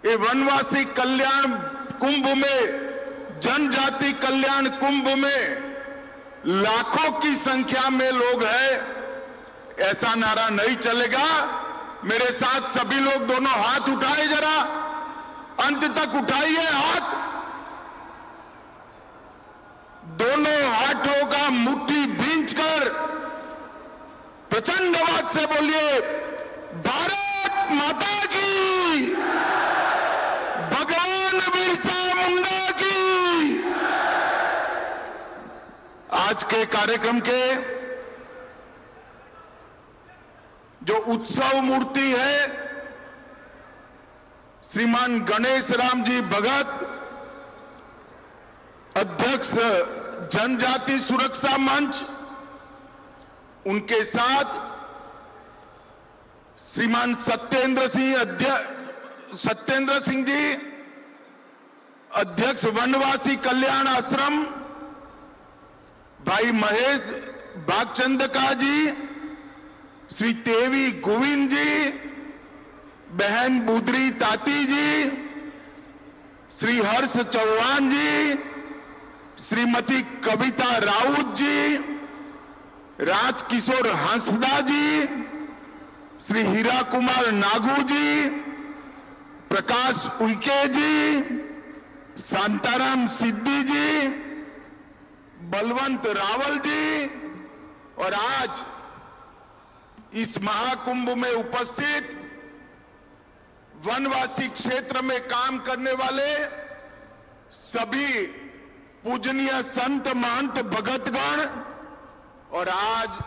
ये वनवासी कल्याण कुंभ में, जनजाति कल्याण कुंभ में लाखों की संख्या में लोग हैं। ऐसा नारा नहीं चलेगा। मेरे साथ सभी लोग दोनों हाथ उठाए, जरा अंत तक उठाइए हाथ। दोनों हाथों का मुट्ठी भींचकर प्रचंड आवाज से बोलिए, भारत माता की, भगवान बिरसा मुंडा की। आज के कार्यक्रम के जो उत्सव मूर्ति है, श्रीमान गणेश राम जी भगत, अध्यक्ष जनजाति सुरक्षा मंच, उनके साथ श्रीमान सत्येंद्र सिंह जी, अध्यक्ष वनवासी कल्याण आश्रम, भाई महेश भागचंदका जी, श्री तेवी गोविंद जी, बहन बुदरी ताती जी, श्री हर्ष चौहान जी, श्रीमती कविता राउत जी, राजकिशोर हंसदा जी, श्री हीरा कुमार नागू जी, प्रकाश उइके जी, शांताराम सिद्धि जी, बलवंत रावल जी, और आज इस महाकुंभ में उपस्थित वनवासी क्षेत्र में काम करने वाले सभी पूजनीय संत महंत भगतगण, और आज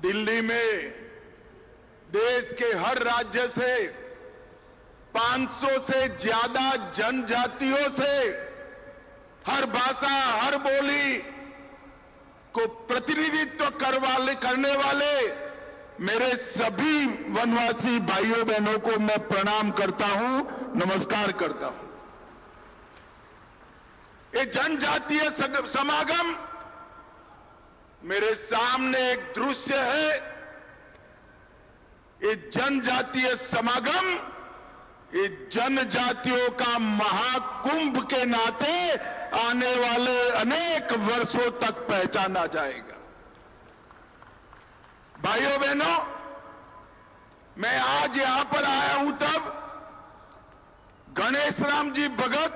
दिल्ली में देश के हर राज्य से 500 से ज्यादा जनजातियों से, हर भाषा, हर बोली को प्रतिनिधित्व करने वाले मेरे सभी वनवासी भाइयों बहनों को मैं प्रणाम करता हूं, नमस्कार करता हूं। ये जनजातीय समागम, मेरे सामने एक दृश्य है। ये जनजातीय समागम, ये जनजातियों का महाकुंभ के नाते आने वाले अनेक वर्षों तक पहचाना जाएगा। भाइयों बहनों, मैं आज यहां पर आया हूं तब गणेश राम जी भगत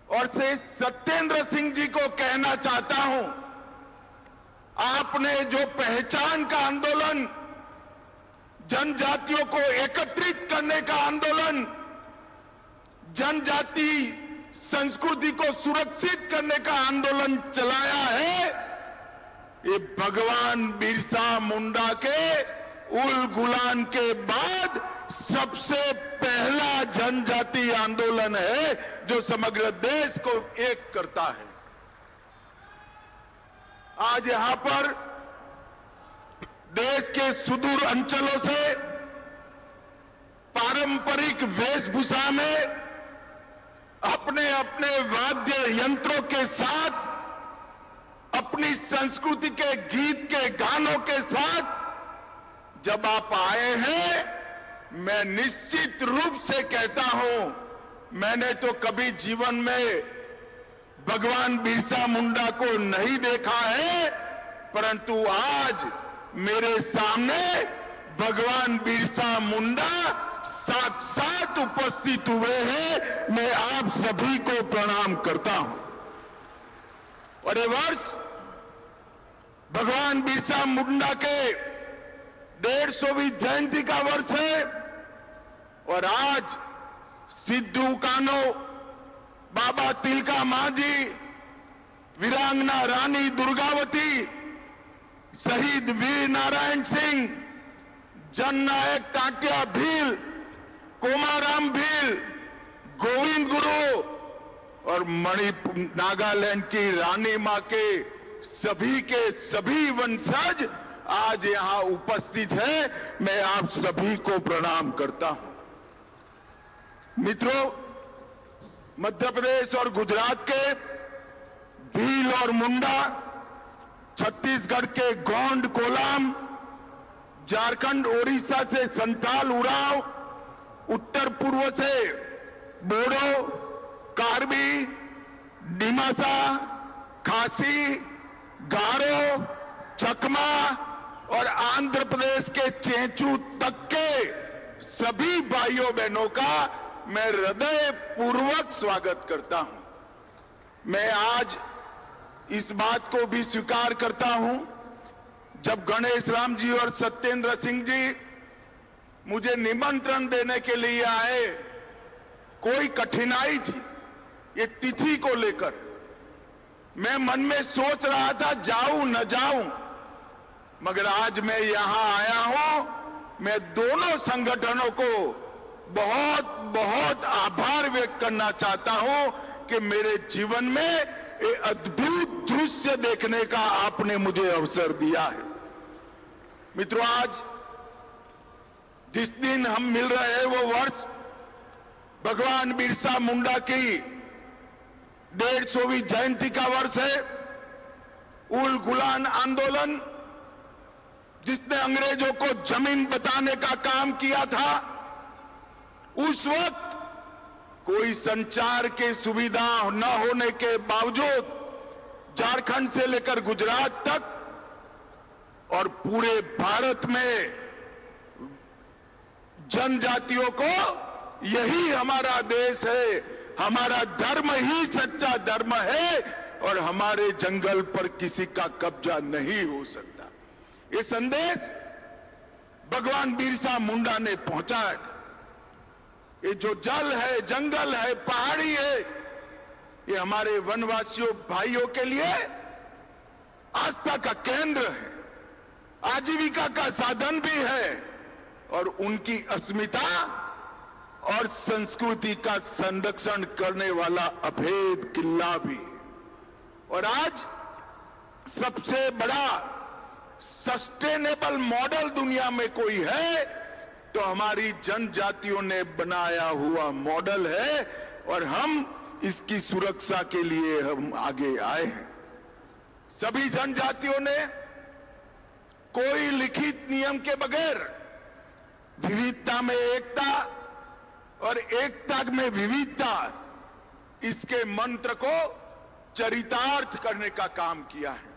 और से सत्येंद्र सिंह जी को कहना चाहता हूं, आपने जो पहचान का आंदोलन, जनजातियों को एकत्रित करने का आंदोलन, जनजाति संस्कृति को सुरक्षित करने का आंदोलन चलाया है, ये भगवान बिरसा मुंडा के उल गुलान के बाद सबसे पहला जनजाति आंदोलन है जो समग्र देश को एक करता है। आज यहां पर देश के सुदूर अंचलों से पारंपरिक वेशभूषा में अपने अपने वाद्य यंत्रों के साथ, अपनी संस्कृति के गीत के गानों के साथ जब आप आए हैं, मैं निश्चित रूप से कहता हूं, मैंने तो कभी जीवन में भगवान बिरसा मुंडा को नहीं देखा है, परंतु आज मेरे सामने भगवान बिरसा मुंडा साक्षात उपस्थित हुए हैं। मैं आप सभी को प्रणाम करता हूं। और ये वर्ष भगवान बिरसा मुंडा के 150वीं जयंती का वर्ष है, और आज सिद्धू कान्हो, बाबा तिलका मांझी, वीरांगना रानी दुर्गावती, शहीद वीर नारायण सिंह, जननायक टाटिया भील, कोमाराम भील, गोविंद गुरु और मणिपुर नागालैंड की रानी मां के सभी वंशज आज यहां उपस्थित हैं। मैं आप सभी को प्रणाम करता हूं। मित्रों, मध्य प्रदेश और गुजरात के भील और मुंडा, छत्तीसगढ़ के गोंड कोलाम, झारखंड ओडिशा से संथाल उरांव, उत्तर पूर्व से बोडो, कार्बी, डिमासा, खासी, गारो, चकमा और आंध्र प्रदेश के चेंचू तक के सभी भाइयों बहनों का मैं हृदय पूर्वक स्वागत करता हूं। मैं आज इस बात को भी स्वीकार करता हूं, जब गणेश राम जी और सत्येंद्र सिंह जी मुझे निमंत्रण देने के लिए आए, कोई कठिनाई थी ये तिथि को लेकर। मैं मन में सोच रहा था जाऊं न जाऊं, मगर आज मैं यहां आया हूं। मैं दोनों संगठनों को बहुत बहुत आभार व्यक्त करना चाहता हूं कि मेरे जीवन में ये अद्भुत दृश्य देखने का आपने मुझे अवसर दिया है। मित्रों, आज जिस दिन हम मिल रहे हैं वो वर्ष भगवान बिरसा मुंडा की 150वीं जयंती का वर्ष है। उल गुलान आंदोलन, जिसने अंग्रेजों को जमीन बताने का काम किया था, उस वक्त कोई संचार की सुविधा न होने के बावजूद झारखंड से लेकर गुजरात तक और पूरे भारत में जनजातियों को यही हमारा देश है, हमारा धर्म ही सच्चा धर्म है और हमारे जंगल पर किसी का कब्जा नहीं हो सकता। ये संदेश भगवान बिरसा मुंडा ने पहुंचाया था। ये जो जल है, जंगल है, पहाड़ी है, ये हमारे वनवासियों भाइयों के लिए आस्था का केंद्र है, आजीविका का साधन भी है और उनकी अस्मिता और संस्कृति का संरक्षण करने वाला अभेद किला भी। और आज सबसे बड़ा सस्टेनेबल मॉडल दुनिया में कोई है तो हमारी जनजातियों ने बनाया हुआ मॉडल है और हम इसकी सुरक्षा के लिए हम आगे आए हैं। सभी जनजातियों ने कोई लिखित नियम के बगैर विविधता में एकता और एकता में विविधता, इसके मंत्र को चरितार्थ करने का काम किया है।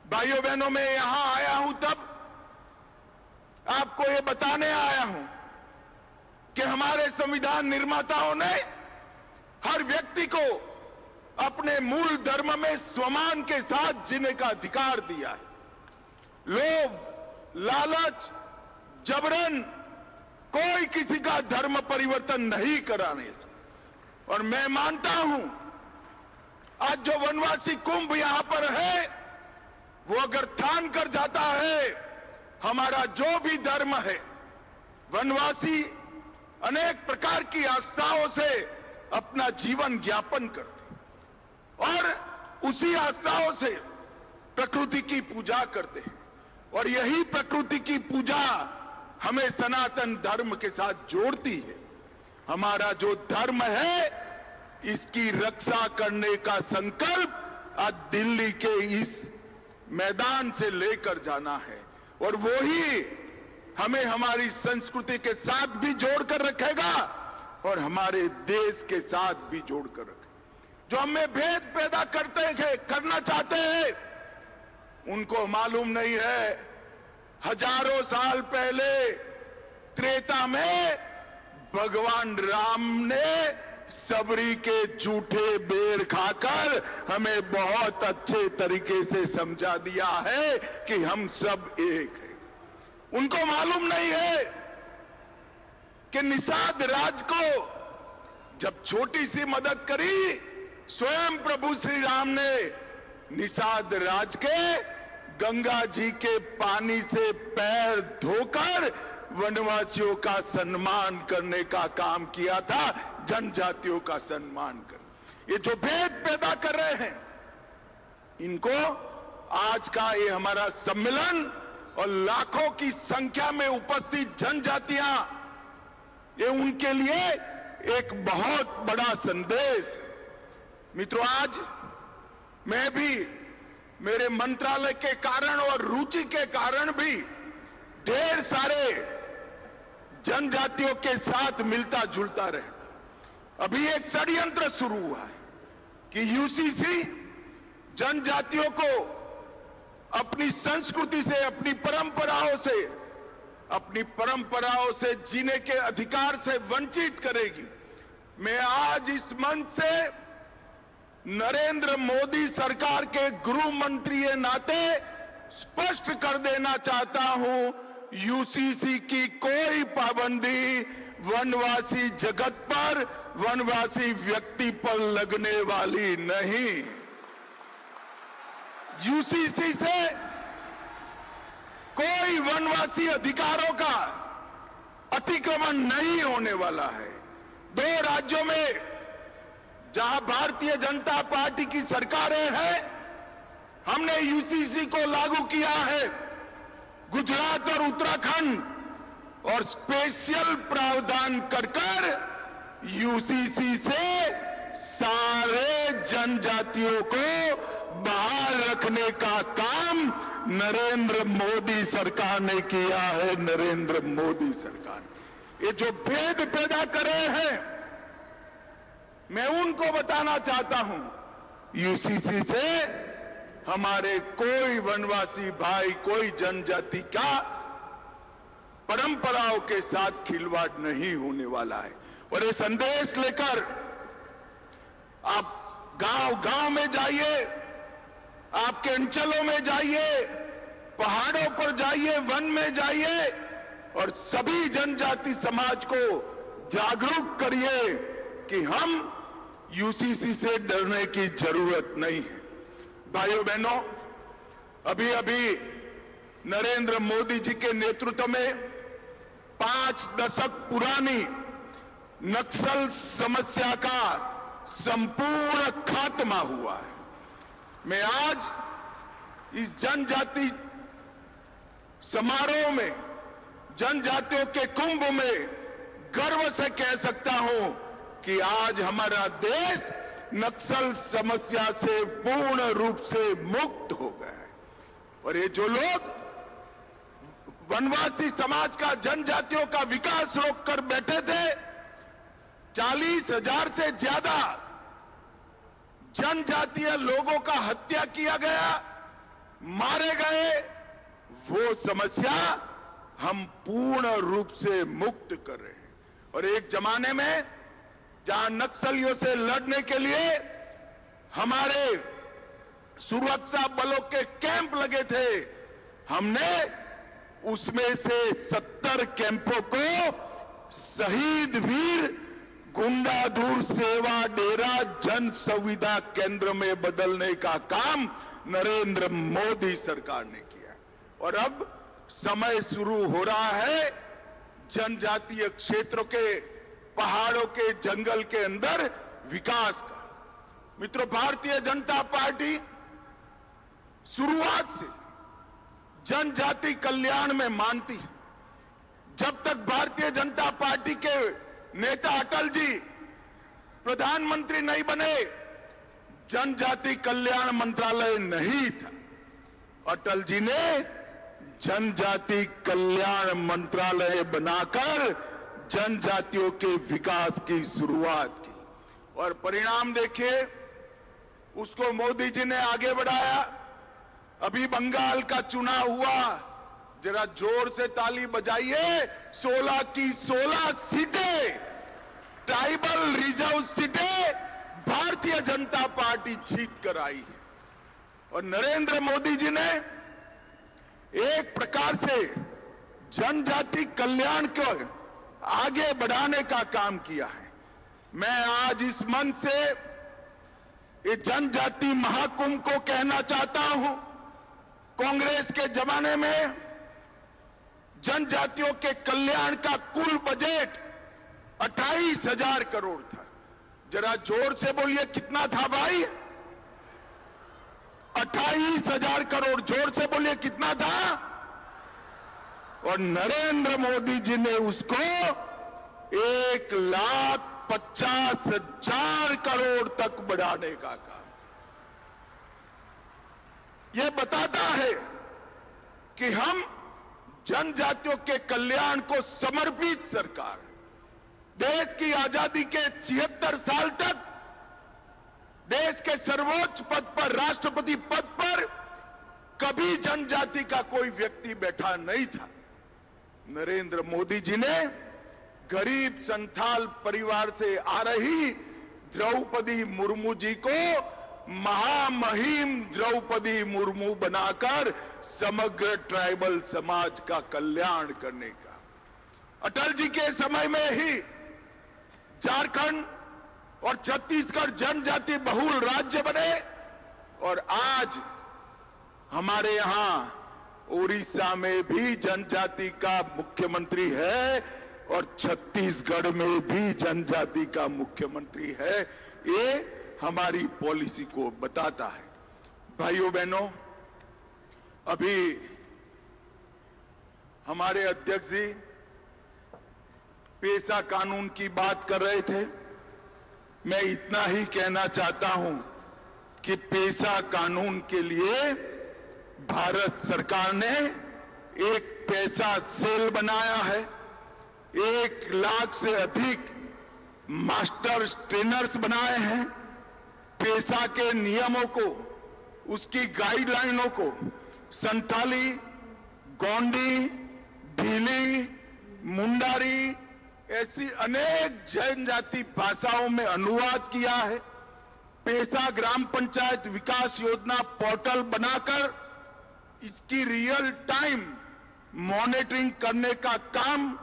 भाइयों बहनों, मैं यहां आया हूं तब आपको ये बताने आया हूं कि हमारे संविधान निर्माताओं ने हर व्यक्ति को अपने मूल धर्म में स्वमान के साथ जीने का अधिकार दिया है। लोभ, लालच, जबरन कोई किसी का धर्म परिवर्तन नहीं कराने से। और मैं मानता हूं आज जो वनवासी कुंभ यहां पर है, वो अगर ठान कर जाता है हमारा जो भी धर्म है, वनवासी अनेक प्रकार की आस्थाओं से अपना जीवन यापन करते और उसी आस्थाओं से प्रकृति की पूजा करते हैं। और यही प्रकृति की पूजा हमें सनातन धर्म के साथ जोड़ती है। हमारा जो धर्म है, इसकी रक्षा करने का संकल्प आज दिल्ली के इस मैदान से लेकर जाना है और वो ही हमें हमारी संस्कृति के साथ भी जोड़कर रखेगा और हमारे देश के साथ भी जोड़कर रखेगा। जो हमें भेद पैदा करना चाहते हैं, उनको मालूम नहीं है हजारों साल पहले त्रेता में भगवान राम ने सबरी के झूठे बेर खाकर हमें बहुत अच्छे तरीके से समझा दिया है कि हम सब एक हैं। उनको मालूम नहीं है कि निषाद राज को जब छोटी सी मदद करी, स्वयं प्रभु श्री राम ने निषाद राज के गंगा जी के पानी से पैर धोकर वनवासियों का सम्मान करने का काम किया था, जनजातियों का सम्मान कर। ये जो भेद पैदा कर रहे हैं, इनको आज का ये हमारा सम्मेलन और लाखों की संख्या में उपस्थित जनजातियां, ये उनके लिए एक बहुत बड़ा संदेश। मित्रों, आज मैं भी मेरे मंत्रालय के कारण और रुचि के कारण भी ढेर सारे जनजातियों के साथ मिलता जुलता रहेगा। अभी एक षड्यंत्र शुरू हुआ है कि यूसीसी जनजातियों को अपनी संस्कृति से, अपनी परंपराओं से जीने के अधिकार से वंचित करेगी। मैं आज इस मंच से नरेंद्र मोदी सरकार के गृह मंत्री के नाते स्पष्ट कर देना चाहता हूं, यूसीसी की कोई पाबंदी वनवासी जगत पर, वनवासी व्यक्ति पर लगने वाली नहीं। यूसीसी से कोई वनवासी अधिकारों का अतिक्रमण नहीं होने वाला है। 2 राज्यों में जहां भारतीय जनता पार्टी की सरकारें हैं, हमने यूसीसी को लागू किया है। गुजरात और उत्तराखंड, और स्पेशल प्रावधान कर यूसीसी से सारे जनजातियों को बाहर रखने का काम नरेंद्र मोदी सरकार ने किया है। नरेंद्र मोदी सरकार ने ये जो भेद पैदा करे हैं, मैं उनको बताना चाहता हूं, यूसीसी से हमारे कोई वनवासी भाई, कोई जनजाति का परंपराओं के साथ खिलवाड़ नहीं होने वाला है। और ये संदेश लेकर आप गांव-गांव में जाइए, आपके अंचलों में जाइए, पहाड़ों पर जाइए, वन में जाइए और सभी जनजाति समाज को जागरूक करिए कि हम यूसीसी से डरने की जरूरत नहीं है। भाइयों बहनों, अभी नरेंद्र मोदी जी के नेतृत्व में 5 दशक पुरानी नक्सल समस्या का संपूर्ण खात्मा हुआ है। मैं आज इस जनजाति समारोह में, जनजातियों के कुंभ में गर्व से कह सकता हूं कि आज हमारा देश नक्सल समस्या से पूर्ण रूप से मुक्त हो गया है। और ये जो लोग वनवासी समाज का, जनजातियों का विकास रोककर बैठे थे, 40,000 से ज्यादा जनजातीय लोगों का हत्या किया गया, मारे गए, वो समस्या हम पूर्ण रूप से मुक्त कर रहे हैं। और एक जमाने में जहां नक्सलियों से लड़ने के लिए हमारे सुरक्षा बलों के कैंप लगे थे, हमने उसमें से 70 कैंपों को शहीद वीर गुंडाधुर सेवा डेरा जन सुविधा केंद्र में बदलने का काम नरेंद्र मोदी सरकार ने किया। और अब समय शुरू हो रहा है जनजातीय क्षेत्रों के, पहाड़ों के, जंगल के अंदर विकास का। मित्रों, भारतीय जनता पार्टी शुरुआत से जनजाति कल्याण में मानती है। जब तक भारतीय जनता पार्टी के नेता अटल जी प्रधानमंत्री नहीं बने, जनजाति कल्याण मंत्रालय नहीं था। अटल जी ने जनजाति कल्याण मंत्रालय बनाकर जनजातियों के विकास की शुरुआत की। और परिणाम देखिए, उसको मोदी जी ने आगे बढ़ाया। अभी बंगाल का चुनाव हुआ, जरा जोर से ताली बजाइए। 16 की 16 सीटें, ट्राइबल रिजर्व सीटें भारतीय जनता पार्टी जीत कर आई है। और नरेंद्र मोदी जी ने एक प्रकार से जनजाति कल्याण को आगे बढ़ाने का काम किया है। मैं आज इस मंच से ये जनजाति महाकुंभ को कहना चाहता हूं, कांग्रेस के जमाने में जनजातियों के कल्याण का कुल बजट 28,000 करोड़ था। जरा जोर से बोलिए, कितना था भाई? 28,000 करोड़। जोर से बोलिए, कितना था? और नरेंद्र मोदी जी ने उसको 1,50,000 करोड़ तक बढ़ाने का काम। यह बताता है कि हम जनजातियों के कल्याण को समर्पित सरकार। देश की आजादी के 76 साल तक देश के सर्वोच्च पद पर, राष्ट्रपति पद पर कभी जनजाति का कोई व्यक्ति बैठा नहीं था। नरेंद्र मोदी जी ने गरीब संथाल परिवार से आ रही द्रौपदी मुर्मू जी को महामहिम द्रौपदी मुर्मू बनाकर समग्र ट्राइबल समाज का कल्याण करने का। अटल जी के समय में ही झारखंड और छत्तीसगढ़ जनजाति बहुल राज्य बने और आज हमारे यहां उड़ीसा में भी जनजाति का मुख्यमंत्री है और छत्तीसगढ़ में भी जनजाति का मुख्यमंत्री है। ये हमारी पॉलिसी को बताता है। भाइयों बहनों, अभी हमारे अध्यक्ष जी पेशा कानून की बात कर रहे थे। मैं इतना ही कहना चाहता हूं कि पेशा कानून के लिए भारत सरकार ने एक पैसा सेल बनाया है। 1 लाख से अधिक मास्टर ट्रेनर्स बनाए हैं। पेशा के नियमों को, उसकी गाइडलाइनों को संथाली, गोंडी, भीली, मुंडारी ऐसी अनेक जनजाति भाषाओं में अनुवाद किया है। पेशा ग्राम पंचायत विकास योजना पोर्टल बनाकर इसकी रियल टाइम मॉनिटरिंग करने का काम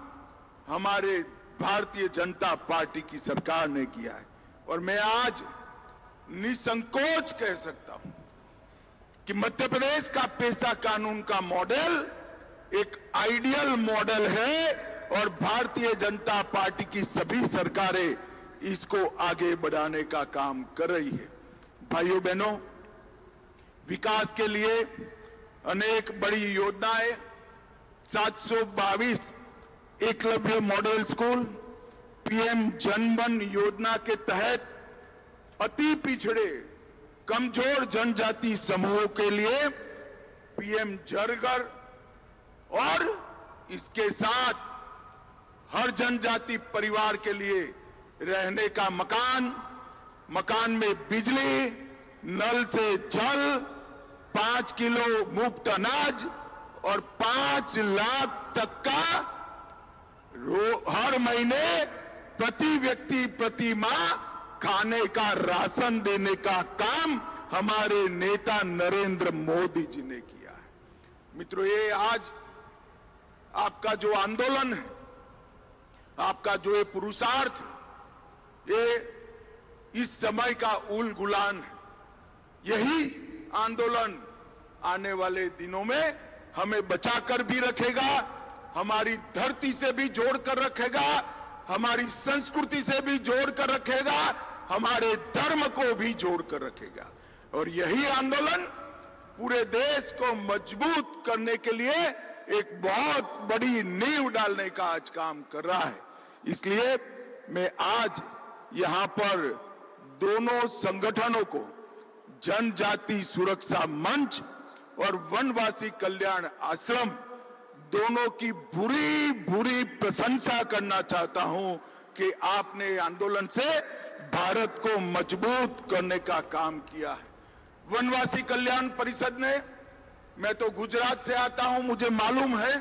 हमारे भारतीय जनता पार्टी की सरकार ने किया है। और मैं आज निसंकोच कह सकता हूं कि मध्य प्रदेश का पेशा कानून का मॉडल एक आइडियल मॉडल है और भारतीय जनता पार्टी की सभी सरकारें इसको आगे बढ़ाने का काम कर रही है। भाइयों बहनों, विकास के लिए अनेक बड़ी योजनाएं, 722 Eklavya model school, PM Jan Dhan योजना के तहत अति पिछड़े कमजोर जनजाति समूहों के लिए पीएम जन घर और इसके साथ हर जनजाति परिवार के लिए रहने का मकान, मकान में बिजली, नल से जल, 5 किलो मुफ्त अनाज और 5 लाख तक का हर महीने प्रति व्यक्ति प्रति माह खाने का राशन देने का काम हमारे नेता नरेंद्र मोदी जी ने किया है। मित्रों, ये आज आपका जो आंदोलन है, आपका जो ये पुरुषार्थ, ये इस समय का उल गुलान है। यही आंदोलन आने वाले दिनों में हमें बचाकर भी रखेगा, हमारी धरती से भी जोड़कर रखेगा, हमारी संस्कृति से भी जोड़कर रखेगा, हमारे धर्म को भी जोड़कर रखेगा। और यही आंदोलन पूरे देश को मजबूत करने के लिए एक बहुत बड़ी नींव डालने का आज काम कर रहा है। इसलिए मैं आज यहां पर दोनों संगठनों को, जनजाति सुरक्षा मंच और वनवासी कल्याण आश्रम, दोनों की बुरी बुरी प्रशंसा करना चाहता हूं कि आपने आंदोलन से भारत को मजबूत करने का काम किया है। वनवासी कल्याण परिषद ने, मैं तो गुजरात से आता हूं, मुझे मालूम है,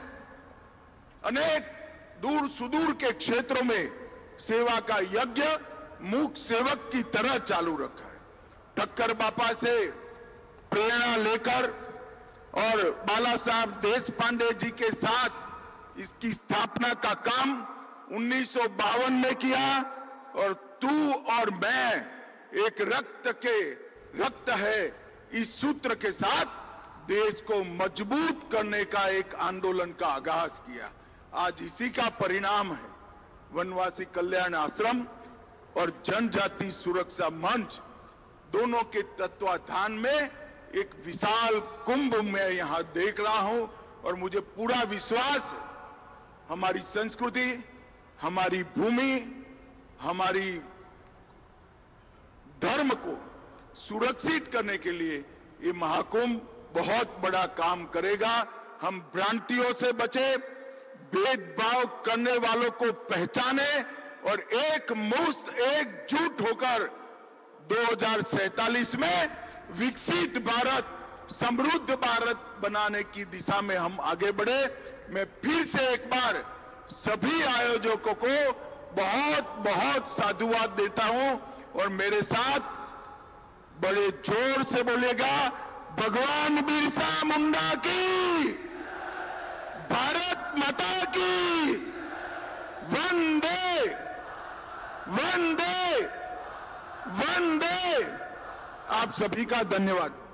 अनेक दूर सुदूर के क्षेत्रों में सेवा का यज्ञ मूक सेवक की तरह चालू रखा है। ठक्कर बापा से प्रेरणा लेकर और बाला साहब देशपांडे जी के साथ इसकी स्थापना का काम 1952 में किया और तू और मैं एक रक्त है इस सूत्र के साथ देश को मजबूत करने का एक आंदोलन का आगाज किया। आज इसी का परिणाम है वनवासी कल्याण आश्रम और जनजाति सुरक्षा मंच दोनों के तत्वाधान में एक विशाल कुंभ मैं यहां देख रहा हूं और मुझे पूरा विश्वास है हमारी संस्कृति, हमारी भूमि, हमारी धर्म को सुरक्षित करने के लिए ये महाकुंभ बहुत बड़ा काम करेगा हम भ्रांतियों से बचे, भेदभाव करने वालों को पहचाने और एकमुश्त एकजुट होकर 2047 में विकसित भारत, समृद्ध भारत बनाने की दिशा में हम आगे बढ़े। मैं फिर से एक बार सभी आयोजकों को बहुत बहुत साधुवाद देता हूं और मेरे साथ बड़े जोर से बोलेगा, भगवान बिरसा मुंडा की, भारत माता की, वंदे वंदे वंदे। आप सभी का धन्यवाद।